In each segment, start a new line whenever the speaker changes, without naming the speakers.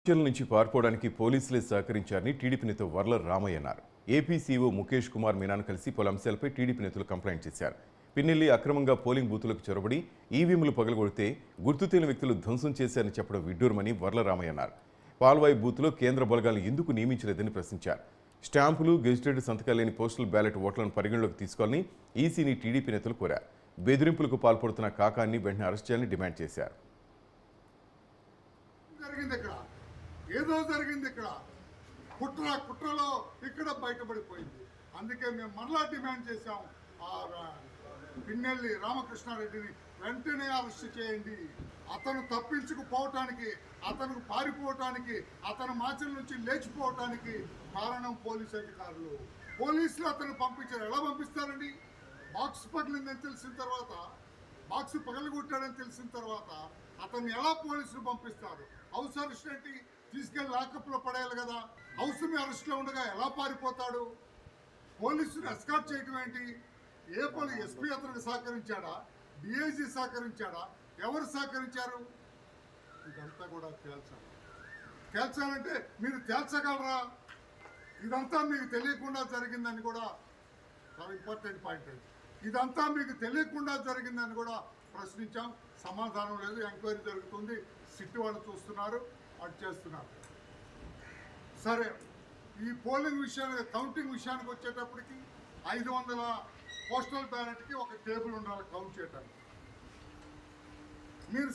Jail నుంచి పారిపోవడానికి పోలీసులే సహకరించారని టీడీపీ నేత వర్ల రామయ్య అన్నారు. ఏపీ సీఓ ముఖేష్ కుమార్ మీనాను కలిసి పలు అంశాలపై టీడీపీ నేతలు కంప్లైంట్ చేశారు. పిన్నెల్లి అక్రమంగా పోలింగ్ బూతులకు చొరబడి ఈవీఎంలు పగలగొడితే గుర్తు తెలియని వ్యక్తులు ధ్వంసం చేశారని చెప్పడం విడ్డూరమని వర్ల రామయ్య అన్నారు. పాల్వాయి బూత్లో కేంద్ర బలగాలను ఎందుకు నియమించలేదని ప్రశ్నించారు. స్టాంపులు, గెజిటెడ్ సంతకాలు లేని పోస్టల్ బ్యాలెట్ ఓట్లను పరిగణలోకి తీసుకోవాలని ఈసీని టీడీపీ నేతలు కోరారు. బెదిరింపులకు పాల్పడుతున్న కాకాన్ని వెంటనే అరెస్ట్ చేయాలని డిమాండ్ చేశారు.
ఏదో జరిగింది ఇక్కడ కుట్రలో ఇక్కడ బయటపడిపోయింది. అందుకే మేము మరలా డిమాండ్ చేశాం, పిన్నెల్లి రామకృష్ణారెడ్డిని వెంటనే అరెస్ట్ చేయండి. అతను తప్పించుకుపోవటానికి, అతను పారిపోవటానికి, అతను మాచల నుంచి లేచిపోవటానికి కారణం పోలీసు అధికారులు. పోలీసులు అతను పంపించారు. ఎలా పంపిస్తారండి? బాక్స్ పగిలిందని తెలిసిన తర్వాత, బాక్స్ పగలగొట్టాడని తెలిసిన తర్వాత అతన్ని ఎలా పోలీసులు పంపిస్తారు? హౌస్ అరెస్ట్ ఏంటి? తీసుకెళ్లి లాకప్లో పడేయాలి కదా. హౌస్ మీ అరెస్ట్లో ఉండగా ఎలా పారిపోతాడు? పోలీసులు ఎస్కార్ట్ చేయడం ఏంటి? ఎస్పీ అతనికి సహకరించాడా? డిఐజీ సహకరించాడా? ఎవరు సహకరించారు? ఇదంతా కూడా తేల్చాలంటే మీరు తేల్చగలరా? ఇదంతా మీకు తెలియకుండా జరిగిందని కూడా చాలా ఇంపార్టెంట్ పాయింట్. ఇదంతా మీకు తెలియకుండా జరిగిందని కూడా ప్రశ్నించాం. సమాధానం లేదు. ఎంక్వైరీ జరుగుతుంది, సిట్ వాళ్ళు చూస్తున్నారు, అటు చేస్తున్నారు. సరే, ఈ పోలింగ్ విషయానికి, కౌంటింగ్ విషయానికి వచ్చేటప్పటికి 500 పోస్టల్ బ్యాలెట్కి ఒక టేబుల్ ఉండాలి కౌంట్ చేయడానికి. మీరు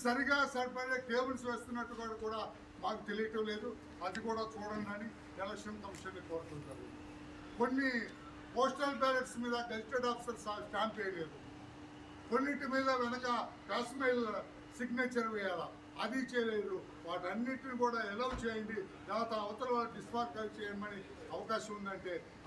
సరిపడే టేబుల్స్ వేస్తున్నట్టుగా కూడా మాకు తెలియటం లేదు. అది కూడా చూడండి అని ఎలక్షన్ కమిషన్ని కోరుతుంటారు. కొన్ని పోస్టల్ బ్యాలెట్స్ మీద గెజిటెడ్ ఆఫీసర్ స్టాంప్ వేయలేదు. కొన్నింటి మీద వెనక కాశ్మీర్ సిగ్నేచర్ వేయాలా, అది చేయలేదు. వాటన్నిటిని కూడా ఎలవ్ చేయండి, తర్వాత అవతల డిస్క్వాలిఫై చేయమని అవకాశం ఉందంటే